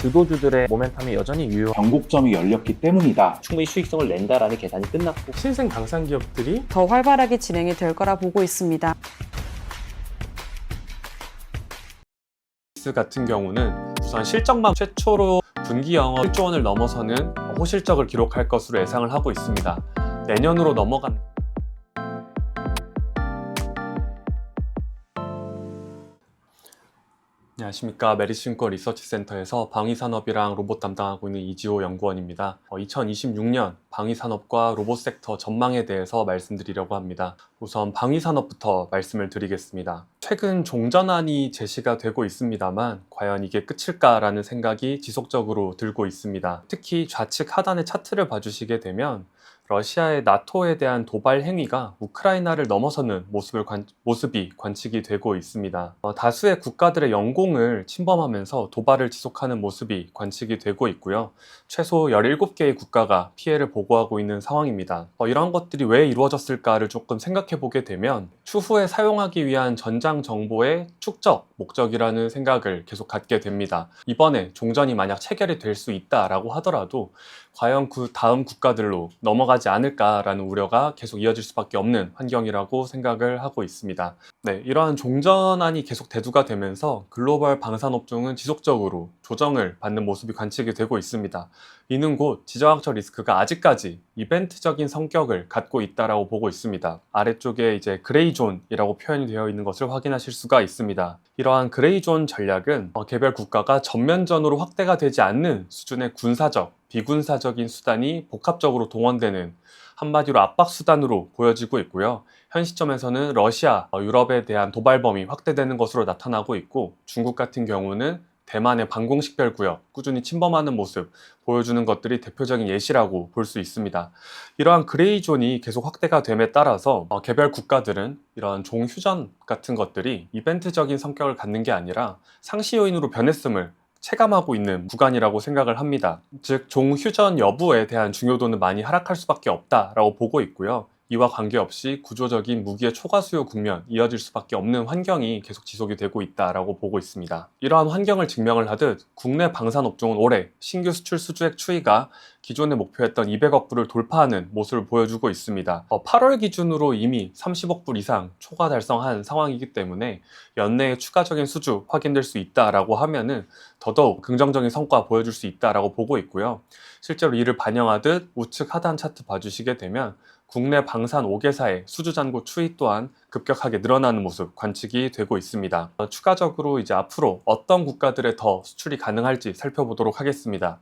주도주들의 모멘텀이 여전히 유효. 변곡점이 열렸기 때문이다. 충분히 수익성을 낸다라는 계산이 끝났고 신생 방산 기업들이 더 활발하게 진행이 될 거라 보고 있습니다. 같은 경우는 우선 실적만 최초로 분기 영업 1조 원을 넘어서는 호실적을 기록할 것으로 예상을 하고 있습니다. 내년으로 넘어간 안녕하십니까. 메리츠증권 리서치센터에서 방위산업이랑 로봇 담당하고 있는 이지호 연구원입니다. 2026년 방위산업과 로봇 섹터 전망에 대해서 말씀드리려고 합니다. 우선 방위산업부터 말씀을 드리겠습니다. 최근 종전안이 제시가 되고 있습니다만 과연 이게 끝일까라는 생각이 지속적으로 들고 있습니다. 특히 좌측 하단의 차트를 봐주시게 되면 러시아의 나토에 대한 도발 행위가 우크라이나를 넘어서는 모습이 관측이 되고 있습니다. 다수의 국가들의 영공을 침범하면서 도발을 지속하는 모습이 관측이 되고 있고요. 최소 17개의 국가가 피해를 보고하고 있는 상황입니다. 이런 것들이 왜 이루어졌을까를 조금 생각해 보게 되면 추후에 사용하기 위한 전장 정보의 축적 목적이라는 생각을 계속 갖게 됩니다. 이번에 종전이 만약 체결이 될 수 있다라고 하더라도 과연 그 다음 국가들로 넘어가지 않을까라는 우려가 계속 이어질 수밖에 없는 환경이라고 생각을 하고 있습니다. 네, 이러한 종전안이 계속 대두가 되면서 글로벌 방산업종은 지속적으로 조정을 받는 모습이 관측이 되고 있습니다. 이는 곧 지정학적 리스크가 아직까지 이벤트적인 성격을 갖고 있다라고 보고 있습니다. 아래쪽에 이제 그레이존이라고 표현이 되어 있는 것을 확인하실 수가 있습니다. 이러한 그레이존 전략은 개별 국가가 전면전으로 확대가 되지 않는 수준의 군사적, 비군사적인 수단이 복합적으로 동원되는 한마디로 압박수단으로 보여지고 있고요. 현 시점에서는 러시아, 유럽에 대한 도발범위 확대되는 것으로 나타나고 있고 중국 같은 경우는 대만의 방공식별구역 꾸준히 침범하는 모습 보여주는 것들이 대표적인 예시라고 볼 수 있습니다. 이러한 그레이존이 계속 확대가 됨에 따라서 개별 국가들은 이러한 종휴전 같은 것들이 이벤트적인 성격을 갖는 게 아니라 상시 요인으로 변했음을 체감하고 있는 구간이라고 생각을 합니다. 즉 종휴전 여부에 대한 중요도는 많이 하락할 수밖에 없다라고 보고 있고요. 이와 관계없이 구조적인 무기의 초과 수요 국면 이어질 수밖에 없는 환경이 계속 지속이 되고 있다라고 보고 있습니다. 이러한 환경을 증명을 하듯 국내 방산업종은 올해 신규 수출 수주액 추이가 기존에 목표했던 200억 불을 돌파하는 모습을 보여주고 있습니다. 8월 기준으로 이미 30억 불 이상 초과 달성한 상황이기 때문에 연내에 추가적인 수주 확인될 수 있다라고 하면은 더더욱 긍정적인 성과 보여줄 수 있다라고 보고 있고요. 실제로 이를 반영하듯 우측 하단 차트 봐주시게 되면 국내 방산 5개사의 수주 잔고 추이 또한 급격하게 늘어나는 모습 관측이 되고 있습니다. 추가적으로 이제 앞으로 어떤 국가들에 더 수출이 가능할지 살펴보도록 하겠습니다.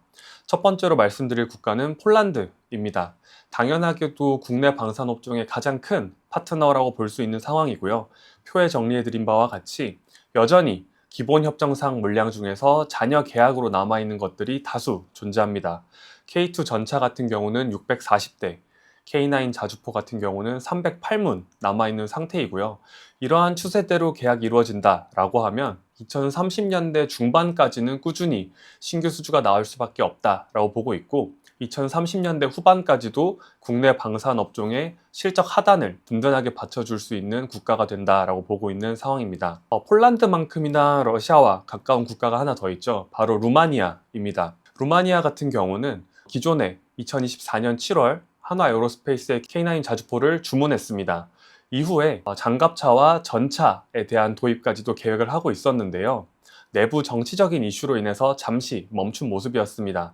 첫 번째로 말씀드릴 국가는 폴란드입니다. 당연하게도 국내 방산업종의 가장 큰 파트너라고 볼 수 있는 상황이고요. 표에 정리해드린 바와 같이 여전히 기본 협정상 물량 중에서 잔여 계약으로 남아있는 것들이 다수 존재합니다. K2 전차 같은 경우는 640대, K9 자주포 같은 경우는 308문 남아있는 상태이고요. 이러한 추세대로 계약이 이루어진다라고 하면 2030년대 중반까지는 꾸준히 신규 수주가 나올 수밖에 없다라고 보고 있고 2030년대 후반까지도 국내 방산업종의 실적 하단을 든든하게 받쳐줄 수 있는 국가가 된다라고 보고 있는 상황입니다. 폴란드만큼이나 러시아와 가까운 국가가 하나 더 있죠. 바로 루마니아입니다. 루마니아 같은 경우는 기존에 2024년 7월 한화 에어로스페이스의 K9 자주포를 주문했습니다. 이후에 장갑차와 전차에 대한 도입까지도 계획을 하고 있었는데요. 내부 정치적인 이슈로 인해서 잠시 멈춘 모습이었습니다.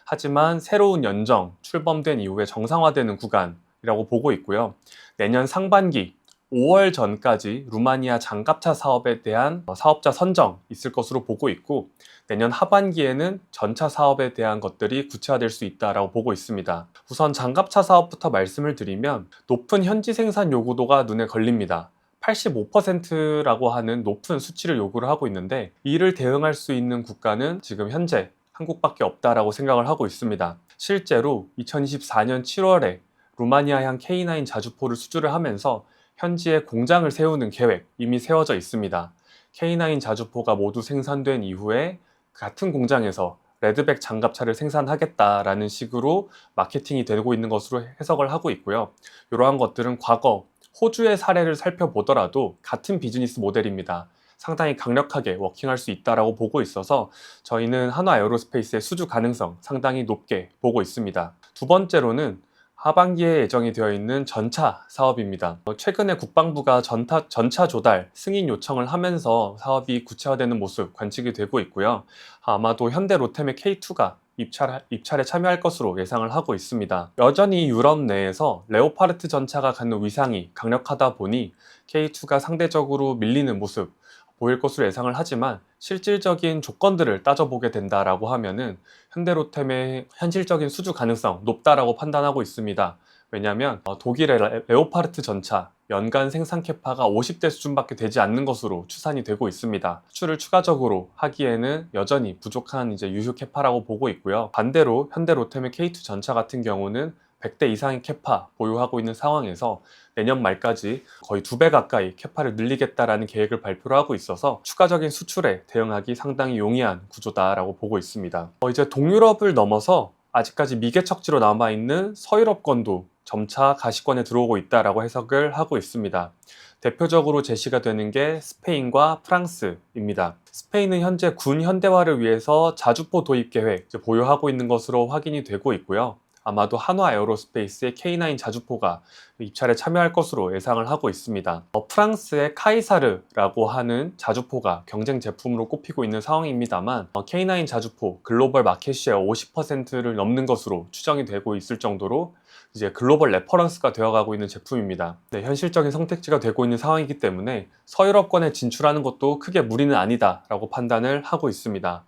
하지만 새로운 연정 출범된 이후에 정상화되는 구간이라고 보고 있고요. 내년 상반기 5월 전까지 루마니아 장갑차 사업에 대한 사업자 선정 있을 것으로 보고 있고 내년 하반기에는 전차 사업에 대한 것들이 구체화될 수 있다고 보고 있습니다. 우선 장갑차 사업부터 말씀을 드리면 높은 현지 생산 요구도가 눈에 걸립니다. 85%라고 하는 높은 수치를 요구를 하고 있는데 이를 대응할 수 있는 국가는 지금 현재 한국밖에 없다라고 생각을 하고 있습니다. 실제로 2024년 7월에 루마니아향 K9 자주포를 수주를 하면서 현지에 공장을 세우는 계획 이미 세워져 있습니다. K9 자주포가 모두 생산된 이후에 같은 공장에서 레드백 장갑차를 생산하겠다라는 식으로 마케팅이 되고 있는 것으로 해석을 하고 있고요. 이러한 것들은 과거 호주의 사례를 살펴보더라도 같은 비즈니스 모델입니다. 상당히 강력하게 워킹할 수 있다라고 보고 있어서 저희는 한화 에어로스페이스의 수주 가능성 상당히 높게 보고 있습니다. 두 번째로는 하반기에 예정이 되어 있는 전차 사업입니다. 최근에 국방부가 전차 조달 승인 요청을 하면서 사업이 구체화되는 모습 관측이 되고 있고요. 아마도 현대 로템의 K2가 입찰에 참여할 것으로 예상을 하고 있습니다. 여전히 유럽 내에서 레오파르트 전차가 갖는 위상이 강력하다 보니 K2가 상대적으로 밀리는 모습 보일 것으로 예상을 하지만 실질적인 조건들을 따져보게 된다라고 하면은 현대로템의 현실적인 수주 가능성 높다라고 판단하고 있습니다. 왜냐하면 독일의 레오파르트 전차 연간 생산 캐파가 50대 수준밖에 되지 않는 것으로 추산이 되고 있습니다. 수출을 추가적으로 하기에는 여전히 부족한 유휴 캐파라고 보고 있고요. 반대로 현대로템의 K2 전차 같은 경우는 100대 이상의 캐파 보유하고 있는 상황에서 내년 말까지 거의 2배 가까이 캐파를 늘리겠다라는 계획을 발표를 하고 있어서 추가적인 수출에 대응하기 상당히 용이한 구조다라고 보고 있습니다. 이제 동유럽을 넘어서 아직까지 미개척지로 남아있는 서유럽권도 점차 가시권에 들어오고 있다라고 해석을 하고 있습니다. 대표적으로 제시가 되는 게 스페인과 프랑스입니다. 스페인은 현재 군 현대화를 위해서 자주포 도입 계획 보유하고 있는 것으로 확인이 되고 있고요. 아마도 한화 에어로스페이스의 K9 자주포가 입찰에 참여할 것으로 예상을 하고 있습니다. 프랑스의 카이사르라고 하는 자주포가 경쟁 제품으로 꼽히고 있는 상황입니다만 K9 자주포 글로벌 마켓 쉐어 50%를 넘는 것으로 추정이 되고 있을 정도로 이제 글로벌 레퍼런스가 되어가고 있는 제품입니다. 네, 현실적인 선택지가 되고 있는 상황이기 때문에 서유럽권에 진출하는 것도 크게 무리는 아니다라고 판단을 하고 있습니다.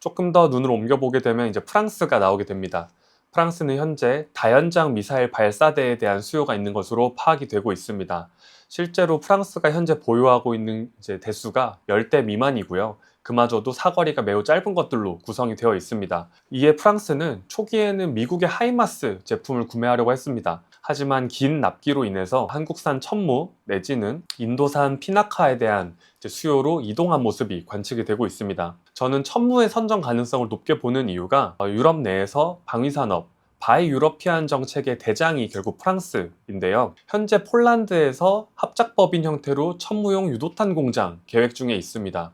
조금 더 눈을 옮겨보게 되면 이제 프랑스가 나오게 됩니다. 프랑스는 현재 다연장 미사일 발사대에 대한 수요가 있는 것으로 파악이 되고 있습니다. 실제로 프랑스가 현재 보유하고 있는 대수가 10대 미만이고요. 그마저도 사거리가 매우 짧은 것들로 구성이 되어 있습니다. 이에 프랑스는 초기에는 미국의 하이마스 제품을 구매하려고 했습니다. 하지만 긴 납기로 인해서 한국산 천무 내지는 인도산 피나카에 대한 수요로 이동한 모습이 관측이 되고 있습니다. 저는 천무의 선정 가능성을 높게 보는 이유가 유럽 내에서 방위산업 바이 유러피안 정책의 대장이 결국 프랑스인데요. 현재 폴란드에서 합작법인 형태로 천무용 유도탄 공장 계획 중에 있습니다.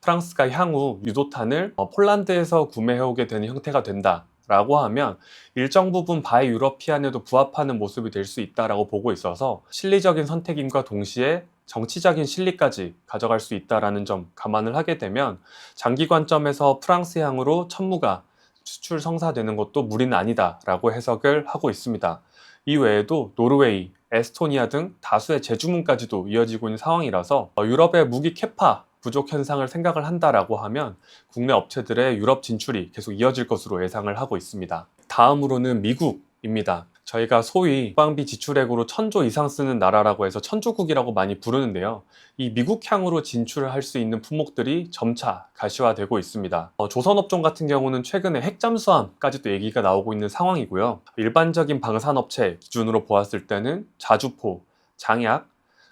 프랑스가 향후 유도탄을 폴란드에서 구매해오게 되는 형태가 된다 라고 하면 일정 부분 바이 유러피안에도 부합하는 모습이 될 수 있다고 보고 있어서 실리적인 선택임과 동시에 정치적인 실리까지 가져갈 수 있다는 점 감안을 하게 되면 장기 관점에서 프랑스향으로 천무가 수출 성사되는 것도 무리는 아니다 라고 해석을 하고 있습니다. 이 외에도 노르웨이, 에스토니아 등 다수의 재주문까지도 이어지고 있는 상황이라서 유럽의 무기 캐파 부족 현상을 생각을 한다라고 하면 국내 업체들의 유럽 진출이 계속 이어질 것으로 예상을 하고 있습니다. 다음으로는 미국입니다. 저희가 소위 국방비 지출액으로 1000조 이상 쓰는 나라라고 해서 천조국이라고 많이 부르는데요. 이 미국향으로 진출을 할 수 있는 품목들이 점차 가시화되고 있습니다. 조선업종 같은 경우는 최근에 핵잠수함까지도 얘기가 나오고 있는 상황이고요. 일반적인 방산업체 기준으로 보았을 때는 자주포, 장약,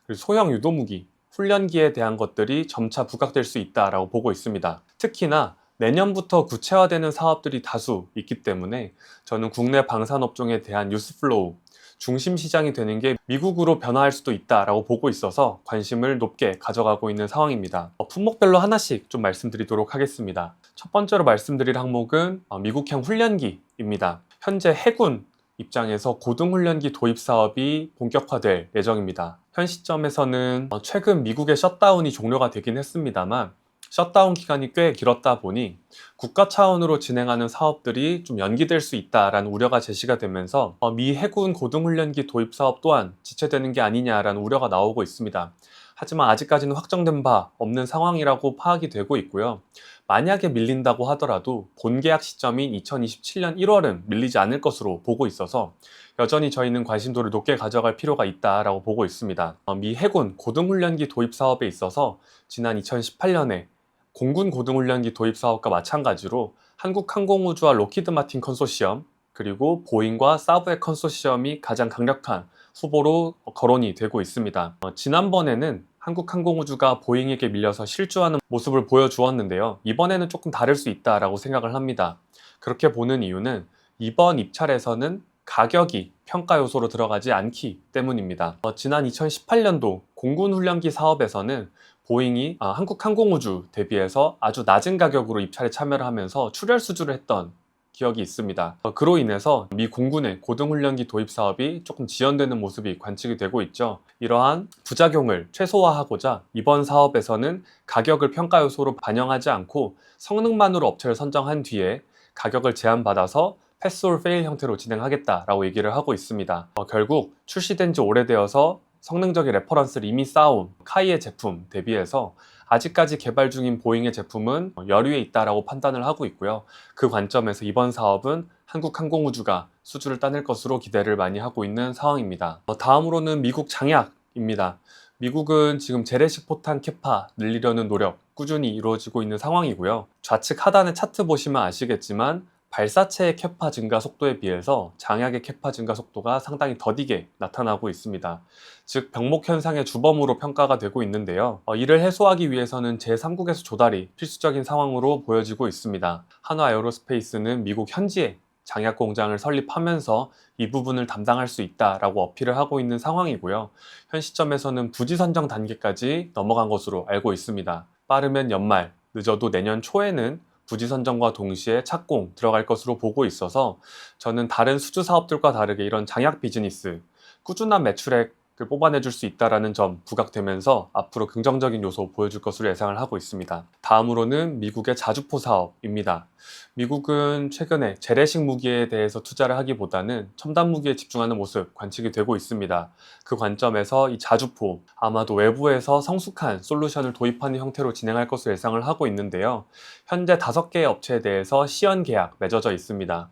그리고 소형 유도무기, 훈련기에 대한 것들이 점차 부각될 수 있다고 보고 있습니다. 특히나 내년부터 구체화되는 사업들이 다수 있기 때문에 저는 국내 방산업종에 대한 뉴스플로우, 중심 시장이 되는 게 미국으로 변화할 수도 있다고 보고 있어서 관심을 높게 가져가고 있는 상황입니다. 품목별로 하나씩 좀 말씀드리도록 하겠습니다. 첫 번째로 말씀드릴 항목은 미국형 훈련기입니다. 현재 해군 입장에서 고등훈련기 도입 사업이 본격화될 예정입니다. 현 시점에서는 최근 미국의 셧다운이 종료가 되긴 했습니다만 셧다운 기간이 꽤 길었다 보니 국가 차원으로 진행하는 사업들이 좀 연기될 수 있다라는 우려가 제시가 되면서 미 해군 고등훈련기 도입 사업 또한 지체되는 게 아니냐라는 우려가 나오고 있습니다. 하지만 아직까지는 확정된 바 없는 상황이라고 파악이 되고 있고요. 만약에 밀린다고 하더라도 본계약 시점인 2027년 1월은 밀리지 않을 것으로 보고 있어서 여전히 저희는 관심도를 높게 가져갈 필요가 있다고 보고 있습니다. 미 해군 고등훈련기 도입 사업에 있어서 지난 2018년에 공군 고등훈련기 도입 사업과 마찬가지로 한국항공우주와 로키드 마틴 컨소시엄 그리고 보잉과 사브의 컨소시엄이 가장 강력한 후보로 거론이 되고 있습니다. 지난번에는 한국항공우주가 보잉에게 밀려서 실주하는 모습을 보여주었는데요. 이번에는 조금 다를 수 있다고 생각을 합니다. 그렇게 보는 이유는 이번 입찰에서는 가격이 평가 요소로 들어가지 않기 때문입니다. 지난 2018년도 공군 훈련기 사업에서는 보잉이 한국항공우주 대비해서 아주 낮은 가격으로 입찰에 참여를 하면서 출혈 수주를 했던 기억이 있습니다. 그로 인해서 미 공군의 고등훈련기 도입 사업이 조금 지연되는 모습이 관측이 되고 있죠. 이러한 부작용을 최소화하고자 이번 사업에서는 가격을 평가 요소로 반영하지 않고 성능만으로 업체를 선정한 뒤에 가격을 제한받아서 패스 올 페일 형태로 진행하겠다라고 얘기를 하고 있습니다. 결국 출시된 지 오래되어서 성능적인 레퍼런스를 이미 쌓아온 카이의 제품 대비해서 아직까지 개발 중인 보잉의 제품은 여류에 있다라고 판단을 하고 있고요. 그 관점에서 이번 사업은 한국항공우주가 수주를 따낼 것으로 기대를 많이 하고 있는 상황입니다. 다음으로는 미국 장약입니다. 미국은 지금 재래식 포탄 캐파 늘리려는 노력 꾸준히 이루어지고 있는 상황이고요. 좌측 하단의 차트 보시면 아시겠지만 발사체의 캐파 증가 속도에 비해서 장약의 캐파 증가 속도가 상당히 더디게 나타나고 있습니다. 즉 병목 현상의 주범으로 평가가 되고 있는데요. 이를 해소하기 위해서는 제3국에서 조달이 필수적인 상황으로 보여지고 있습니다. 한화 에어로스페이스는 미국 현지에 장약 공장을 설립하면서 이 부분을 담당할 수 있다라고 어필을 하고 있는 상황이고요. 현 시점에서는 부지 선정 단계까지 넘어간 것으로 알고 있습니다. 빠르면 연말, 늦어도 내년 초에는 부지 선정과 동시에 착공 들어갈 것으로 보고 있어서 저는 다른 수주 사업들과 다르게 이런 장약 비즈니스 꾸준한 매출액을 뽑아내줄 수 있다는 점 부각되면서 앞으로 긍정적인 요소 보여줄 것으로 예상을 하고 있습니다. 다음으로는 미국의 자주포 사업입니다. 미국은 최근에 재래식 무기에 대해서 투자를 하기보다는 첨단 무기에 집중하는 모습 관측이 되고 있습니다. 그 관점에서 이 자주포 아마도 외부에서 성숙한 솔루션을 도입하는 형태로 진행할 것으로 예상을 하고 있는데요. 현재 5개의 업체에 대해서 시연 계약 맺어져 있습니다.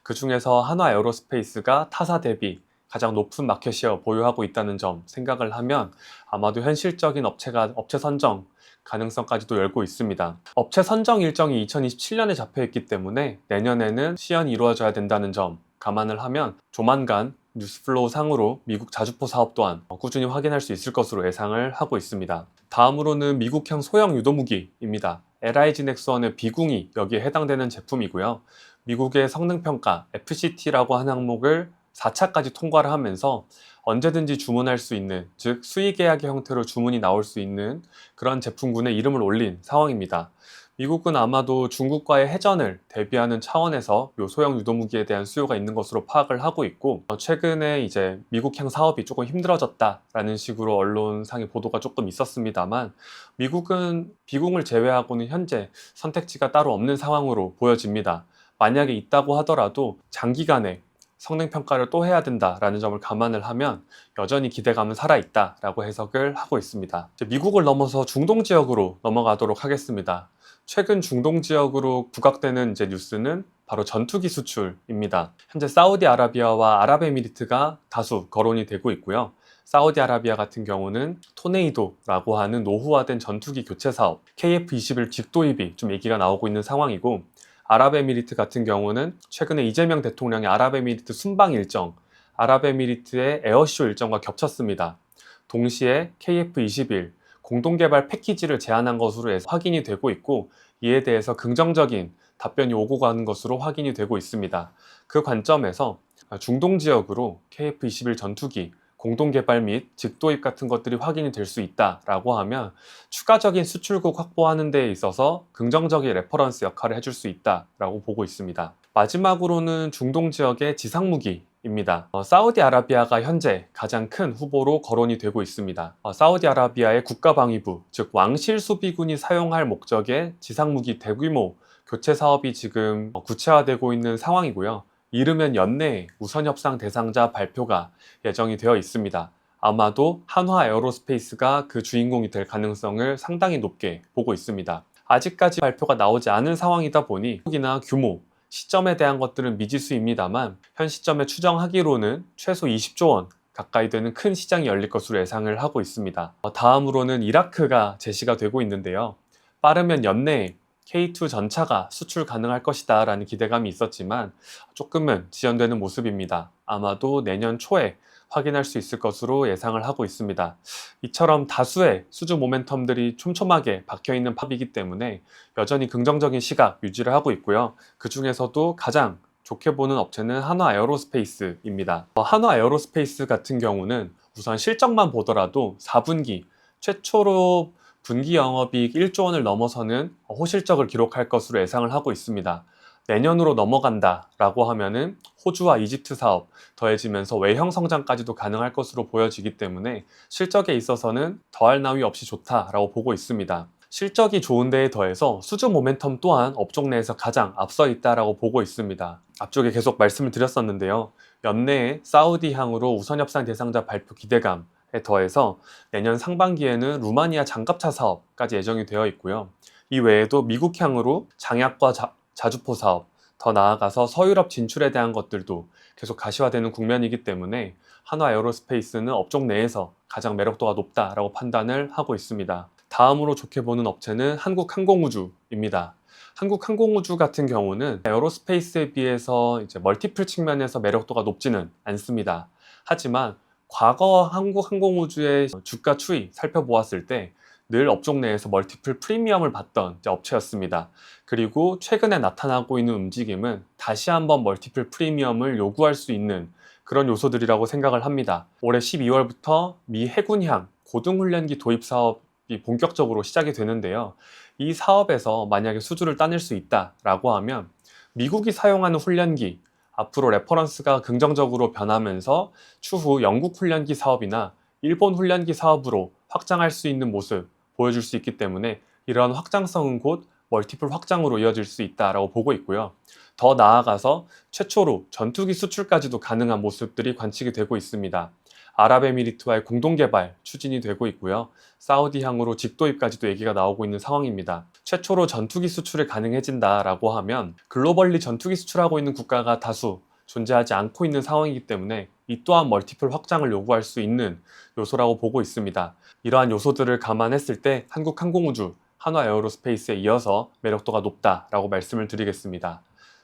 그 중에서 한화 에어로스페이스가 타사 대비 가장 높은 마켓시어 보유하고 있다는 점 생각을 하면 아마도 현실적인 업체 선정 가능성까지도 열고 있습니다. 업체 선정 일정이 2027년에 잡혀있기 때문에 내년에는 시연이 이루어져야 된다는 점 감안을 하면 조만간 뉴스플로우 상으로 미국 자주포 사업 또한 꾸준히 확인할 수 있을 것으로 예상을 하고 있습니다. 다음으로는 미국형 소형 유도무기입니다. LIG 넥스원의 비궁이 여기에 해당되는 제품이고요. 미국의 성능평가 FCT라고 하는 항목을 4차까지 통과를 하면서 언제든지 주문할 수 있는, 즉 수의계약의 형태로 주문이 나올 수 있는 그런 제품군에 이름을 올린 상황입니다. 미국은 아마도 중국과의 해전을 대비하는 차원에서 이 소형 유도무기에 대한 수요가 있는 것으로 파악을 하고 있고, 최근에 이제 미국향 사업이 조금 힘들어졌다라는 식으로 언론상의 보도가 조금 있었습니다만, 미국은 비궁을 제외하고는 현재 선택지가 따로 없는 상황으로 보여집니다. 만약에 있다고 하더라도 장기간에 성능평가를 또 해야 된다라는 점을 감안을 하면 여전히 기대감은 살아있다라고 해석을 하고 있습니다. 미국을 넘어서 중동 지역으로 넘어가도록 하겠습니다. 최근 중동 지역으로 부각되는 뉴스는 바로 전투기 수출입니다. 현재 사우디아라비아와 아랍에미리트가 다수 거론이 되고 있고요. 사우디아라비아 같은 경우는 토네이도라고 하는 노후화된 전투기 교체 사업 KF-21 직도입이 좀 얘기가 나오고 있는 상황이고, 아랍에미리트 같은 경우는 최근에 이재명 대통령의 아랍에미리트 순방 일정, 아랍에미리트의 에어쇼 일정과 겹쳤습니다. 동시에 KF-21 공동개발 패키지를 제안한 것으로 확인이 되고 있고, 이에 대해서 긍정적인 답변이 오고 가는 것으로 확인이 되고 있습니다. 그 관점에서 중동 지역으로 KF-21 전투기 공동개발 및 직도입 같은 것들이 확인이 될 수 있다라고 하면 추가적인 수출국 확보하는 데 있어서 긍정적인 레퍼런스 역할을 해줄 수 있다라고 보고 있습니다. 마지막으로는 중동 지역의 지상무기입니다. 사우디아라비아가 현재 가장 큰 후보로 거론이 되고 있습니다. 사우디아라비아의 국가방위부, 즉 왕실수비군이 사용할 목적의 지상무기 대규모 교체 사업이 지금 구체화되고 있는 상황이고요. 이르면 연내에 우선협상 대상자 발표가 예정이 되어 있습니다. 아마도 한화 에어로스페이스가 그 주인공이 될 가능성을 상당히 높게 보고 있습니다. 아직까지 발표가 나오지 않은 상황이다 보니 폭이나 규모, 시점에 대한 것들은 미지수입니다만 현 시점에 추정하기로는 최소 20조 원 가까이 되는 큰 시장이 열릴 것으로 예상을 하고 있습니다. 다음으로는 이라크가 제시가 되고 있는데요. 빠르면 연내에 K2 전차가 수출 가능할 것이다 라는 기대감이 있었지만 조금은 지연되는 모습입니다. 아마도 내년 초에 확인할 수 있을 것으로 예상을 하고 있습니다. 이처럼 다수의 수주 모멘텀들이 촘촘하게 박혀있는 팝이기 때문에 여전히 긍정적인 시각 유지를 하고 있고요. 그 중에서도 가장 좋게 보는 업체는 한화 에어로스페이스입니다. 한화 에어로스페이스 같은 경우는 우선 실적만 보더라도 4분기 최초로 분기 영업이익 1조 원을 넘어서는 호실적을 기록할 것으로 예상을 하고 있습니다. 내년으로 넘어간다라고 하면은 호주와 이집트 사업 더해지면서 외형 성장까지도 가능할 것으로 보여지기 때문에 실적에 있어서는 더할 나위 없이 좋다라고 보고 있습니다. 실적이 좋은 데에 더해서 수주 모멘텀 또한 업종 내에서 가장 앞서 있다라고 보고 있습니다. 앞쪽에 계속 말씀을 드렸었는데요. 연내에 사우디향으로 우선협상 대상자 발표 기대감에 더해서 내년 상반기에는 루마니아 장갑차 사업까지 예정이 되어 있고요. 이 외에도 미국향으로 장약과 자주포 사업, 더 나아가서 서유럽 진출에 대한 것들도 계속 가시화되는 국면이기 때문에 한화 에어로스페이스는 업종 내에서 가장 매력도가 높다라고 판단을 하고 있습니다. 다음으로 좋게 보는 업체는 한국항공우주입니다. 한국항공우주 같은 경우는 에어로스페이스에 비해서 이제 멀티플 측면에서 매력도가 높지는 않습니다. 하지만 과거 한국항공우주의 주가 추이 살펴보았을 때 늘 업종 내에서 멀티플 프리미엄을 받던 업체였습니다. 그리고 최근에 나타나고 있는 움직임은 다시 한번 멀티플 프리미엄을 요구할 수 있는 그런 요소들이라고 생각을 합니다. 올해 12월부터 미 해군향 고등훈련기 도입 사업이 본격적으로 시작이 되는데요. 이 사업에서 만약에 수주를 따낼 수 있다라고 하면 미국이 사용하는 훈련기 앞으로 레퍼런스가 긍정적으로 변하면서 추후 영국 훈련기 사업이나 일본 훈련기 사업으로 확장할 수 있는 모습 보여줄 수 있기 때문에 이러한 확장성은 곧 멀티플 확장으로 이어질 수 있다라고 보고 있고요. 더 나아가서 최초로 전투기 수출까지도 가능한 모습들이 관측이 되고 있습니다. 아랍에미리트와의 공동개발 추진이 되고 있고요. 사우디향으로 직도입까지도 얘기가 나오고 있는 상황입니다. 최초로 전투기 수출이 가능해진다라고 하면 글로벌리 전투기 수출하고 있는 국가가 다수 존재하지 않고 있는 상황이기 때문에 이 또한 멀티플 확장을 요구할 수 있는 요소라고 보고 있습니다. 이러한 요소들을 감안했을 때 한국항공우주, 한화에어로스페이스에 이어서 매력도가 높다라고 말씀을 드리겠습니다.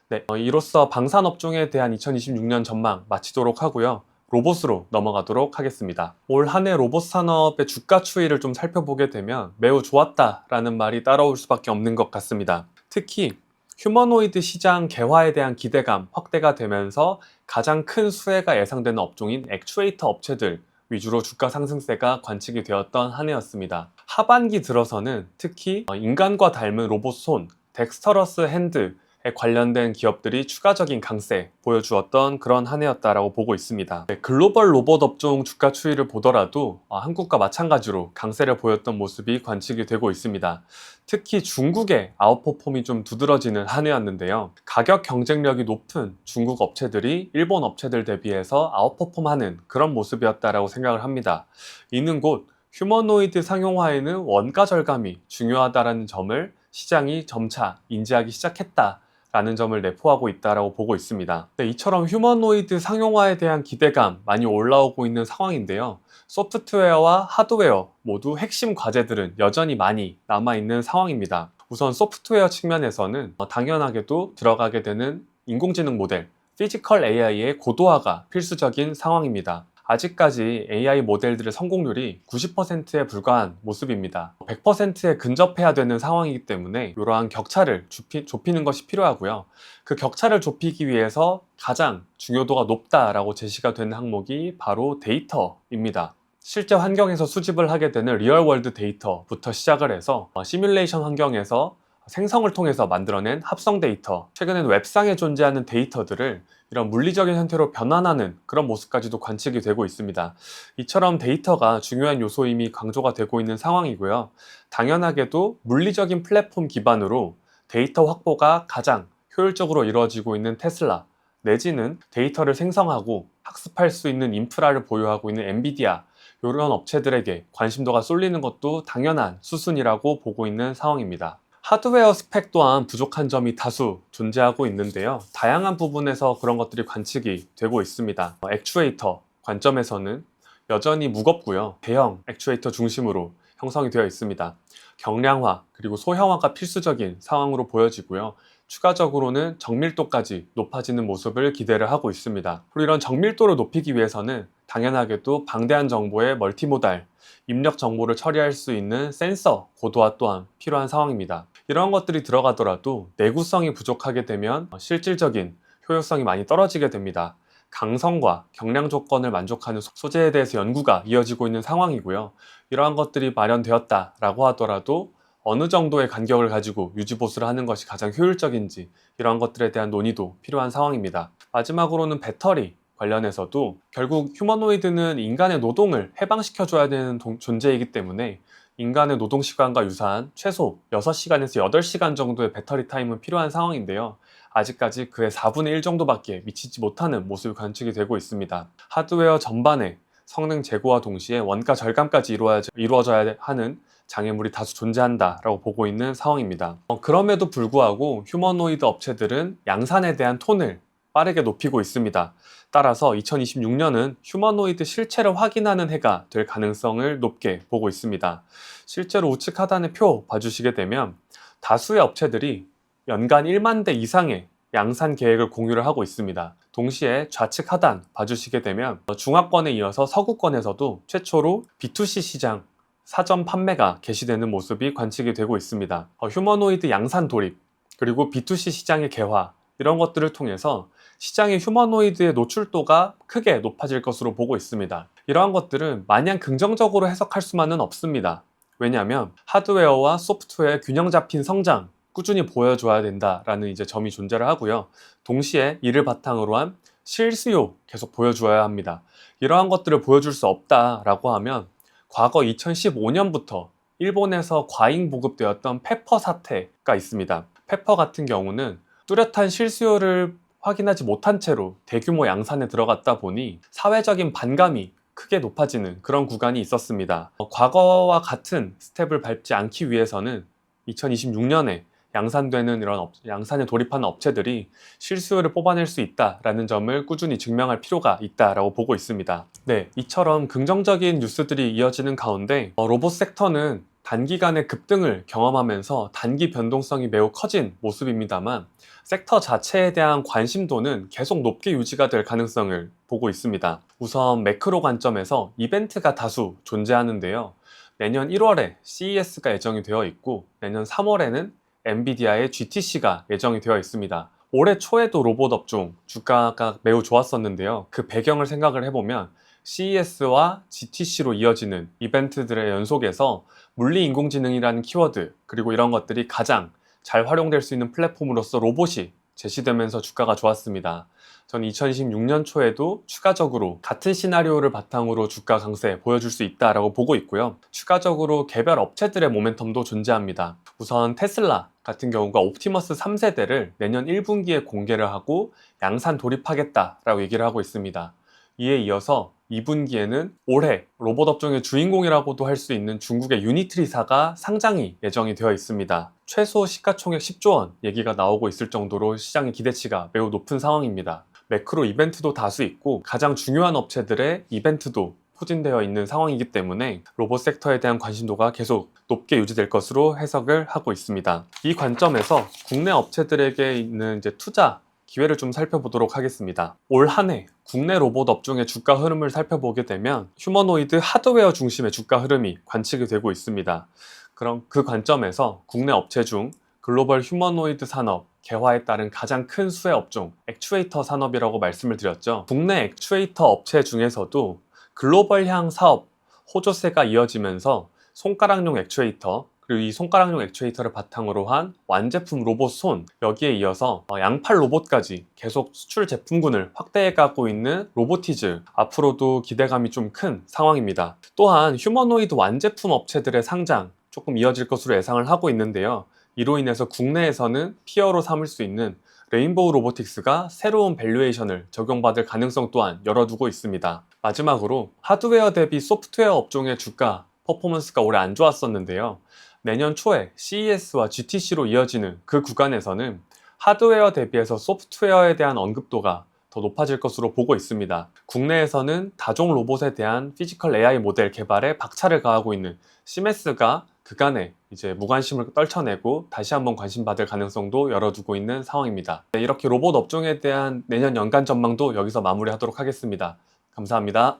네, 이로써 방산업종에 대한 2026년 전망 마치도록 하고요. 로봇으로 넘어가도록 하겠습니다. 올 한 해 로봇 산업의 주가 추이를 좀 살펴보게 되면 매우 좋았다라는 말이 따라올 수밖에 없는 것 같습니다. 특히 휴머노이드 시장 개화에 대한 기대감 확대가 되면서 가장 큰 수혜가 예상되는 업종인 액추에이터 업체들 위주로 주가 상승세가 관측이 되었던 한 해였습니다. 하반기 들어서는 특히 인간과 닮은 로봇 손, 덱스터러스 핸드에 관련된 기업들이 추가적인 강세 보여주었던 그런 한 해였다라고 보고 있습니다. 네, 글로벌 로봇 업종 주가 추이를 보더라도 한국과 마찬가지로 강세를 보였던 모습이 관측이 되고 있습니다. 특히 중국의 아웃퍼폼이 좀 두드러지는 한 해였는데요. 가격 경쟁력이 높은 중국 업체들이 일본 업체들 대비해서 아웃퍼폼하는 그런 모습이었다라고 생각을 합니다. 이는 곧 휴머노이드 상용화에는 원가 절감이 중요하다는 점을 시장이 점차 인지하기 시작했다 라는 점을 내포하고 있다고 보고 있습니다. 네, 이처럼 휴머노이드 상용화에 대한 기대감 많이 올라오고 있는 상황인데요. 소프트웨어와 하드웨어 모두 핵심 과제들은 여전히 많이 남아있는 상황입니다. 우선 소프트웨어 측면에서는 당연하게도 들어가게 되는 인공지능 모델, 피지컬 AI의 고도화가 필수적인 상황입니다. 아직까지 AI 모델들의 성공률이 90%에 불과한 모습입니다. 100%에 근접해야 되는 상황이기 때문에 이러한 격차를 좁히는 것이 필요하고요. 그 격차를 좁히기 위해서 가장 중요도가 높다라고 제시가 되는 항목이 바로 데이터입니다. 실제 환경에서 수집을 하게 되는 리얼월드 데이터부터 시작을 해서 시뮬레이션 환경에서 생성을 통해서 만들어낸 합성 데이터, 최근에는 웹상에 존재하는 데이터들을 이런 물리적인 형태로 변환하는 그런 모습까지도 관측이 되고 있습니다. 이처럼 데이터가 중요한 요소임이 강조가 되고 있는 상황이고요. 당연하게도 물리적인 플랫폼 기반으로 데이터 확보가 가장 효율적으로 이루어지고 있는 테슬라, 내지는 데이터를 생성하고 학습할 수 있는 인프라를 보유하고 있는 엔비디아, 이런 업체들에게 관심도가 쏠리는 것도 당연한 수순이라고 보고 있는 상황입니다. 하드웨어 스펙 또한 부족한 점이 다수 존재하고 있는데요. 다양한 부분에서 그런 것들이 관측이 되고 있습니다. 액추에이터 관점에서는 여전히 무겁고요. 대형 액추에이터 중심으로 형성이 되어 있습니다. 경량화 그리고 소형화가 필수적인 상황으로 보여지고요. 추가적으로는 정밀도까지 높아지는 모습을 기대를 하고 있습니다. 그리고 이런 정밀도를 높이기 위해서는 당연하게도 방대한 정보의 멀티모달, 입력 정보를 처리할 수 있는 센서 고도화 또한 필요한 상황입니다. 이런 것들이 들어가더라도 내구성이 부족하게 되면 실질적인 효율성이 많이 떨어지게 됩니다. 강성과 경량 조건을 만족하는 소재에 대해서 연구가 이어지고 있는 상황이고요. 이러한 것들이 마련되었다라고 하더라도 어느 정도의 간격을 가지고 유지보수를 하는 것이 가장 효율적인지 이러한 것들에 대한 논의도 필요한 상황입니다. 마지막으로는 배터리 관련해서도 결국 휴머노이드는 인간의 노동을 해방시켜줘야 되는 존재이기 때문에 인간의 노동 시간과 유사한 최소 6시간에서 8시간 정도의 배터리 타임은 필요한 상황인데요. 아직까지 그의 4분의 1 정도밖에 미치지 못하는 모습이 관측이 되고 있습니다. 하드웨어 전반의 성능 제고와 동시에 원가 절감까지 이루어져야 하는 장애물이 다수 존재한다라고 보고 있는 상황입니다. 그럼에도 불구하고 휴머노이드 업체들은 양산에 대한 톤을 빠르게 높이고 있습니다. 따라서 2026년은 휴머노이드 실체를 확인하는 해가 될 가능성을 높게 보고 있습니다. 실제로 우측 하단의 표 봐주시게 되면 다수의 업체들이 연간 1만 대 이상의 양산 계획을 공유를 하고 있습니다. 동시에 좌측 하단 봐주시게 되면 중화권에 이어서 서구권에서도 최초로 B2C 시장 사전 판매가 개시되는 모습이 관측이 되고 있습니다. 휴머노이드 양산 돌입 그리고 B2C 시장의 개화 이런 것들을 통해서 시장의 휴머노이드의 노출도가 크게 높아질 것으로 보고 있습니다. 이러한 것들은 마냥 긍정적으로 해석할 수만은 없습니다. 왜냐하면 하드웨어와 소프트웨어의 균형 잡힌 성장 꾸준히 보여줘야 된다라는 점이 존재를 하고요. 동시에 이를 바탕으로 한 실수요 계속 보여줘야 합니다. 이러한 것들을 보여줄 수 없다라고 하면 과거 2015년부터 일본에서 과잉 보급되었던 페퍼 사태가 있습니다. 페퍼 같은 경우는 뚜렷한 실수요를 확인하지 못한 채로 대규모 양산에 들어갔다 보니 사회적인 반감이 크게 높아지는 그런 구간이 있었습니다. 과거와 같은 스텝을 밟지 않기 위해서는 2026년에 양산되는 이런 양산에 돌입하는 업체들이 실수요를 뽑아낼 수 있다라는 점을 꾸준히 증명할 필요가 있다라고 보고 있습니다. 네, 이처럼 긍정적인 뉴스들이 이어지는 가운데 로봇 섹터는 단기간에 급등을 경험하면서 단기 변동성이 매우 커진 모습입니다만 섹터 자체에 대한 관심도는 계속 높게 유지가 될 가능성을 보고 있습니다. 우선 매크로 관점에서 이벤트가 다수 존재하는데요. 내년 1월에 CES가 예정이 되어 있고 내년 3월에는 엔비디아의 GTC가 예정이 되어 있습니다. 올해 초에도 로봇 업종 주가가 매우 좋았었는데요. 그 배경을 생각을 해보면 CES와 GTC로 이어지는 이벤트들의 연속에서 물리인공지능이라는 키워드 그리고 이런 것들이 가장 잘 활용될 수 있는 플랫폼으로서 로봇이 제시되면서 주가가 좋았습니다. 저는 2026년 초에도 추가적으로 같은 시나리오를 바탕으로 주가 강세 보여줄 수 있다고 보고 있고요. 추가적으로 개별 업체들의 모멘텀도 존재합니다. 우선 테슬라 같은 경우가 옵티머스 3세대를 내년 1분기에 공개를 하고 양산 돌입하겠다라고 얘기를 하고 있습니다. 이에 이어서 2분기에는 올해 로봇 업종의 주인공이라고도 할 수 있는 중국의 유니트리사가 상장이 예정이 되어 있습니다. 최소 시가총액 10조 원 얘기가 나오고 있을 정도로 시장의 기대치가 매우 높은 상황입니다. 매크로 이벤트도 다수 있고 가장 중요한 업체들의 이벤트도 포진되어 있는 상황이기 때문에 로봇 섹터에 대한 관심도가 계속 높게 유지될 것으로 해석을 하고 있습니다. 이 관점에서 국내 업체들에게 있는 투자 기회를 좀 살펴보도록 하겠습니다. 올 한 해 국내 로봇 업종의 주가 흐름을 살펴보게 되면 휴머노이드 하드웨어 중심의 주가 흐름이 관측이 되고 있습니다. 그럼 그 관점에서 국내 업체 중 글로벌 휴머노이드 산업 개화에 따른 가장 큰 수혜 업종 액추에이터 산업이라고 말씀을 드렸죠. 국내 액추에이터 업체 중에서도 글로벌향 사업 호조세가 이어지면서 손가락용 액추에이터 그리고 이 손가락용 액추에이터를 바탕으로 한 완제품 로봇 손 여기에 이어서 양팔 로봇까지 계속 수출 제품군을 확대해가고 있는 로보티즈 앞으로도 기대감이 좀 큰 상황입니다. 또한 휴머노이드 완제품 업체들의 상장 조금 이어질 것으로 예상을 하고 있는데요. 이로 인해서 국내에서는 피어로 삼을 수 있는 레인보우 로보틱스가 새로운 밸류에이션을 적용받을 가능성 또한 열어두고 있습니다. 마지막으로 하드웨어 대비 소프트웨어 업종의 주가 퍼포먼스가 올해 안 좋았었는데요. 내년 초에 CES와 GTC로 이어지는 그 구간에서는 하드웨어 대비해서 소프트웨어에 대한 언급도가 더 높아질 것으로 보고 있습니다. 국내에서는 다종 로봇에 대한 피지컬 AI 모델 개발에 박차를 가하고 있는 시메스가 그간에 무관심을 떨쳐내고 다시 한번 관심받을 가능성도 열어두고 있는 상황입니다. 이렇게 로봇 업종에 대한 내년 연간 전망도 여기서 마무리하도록 하겠습니다. 감사합니다.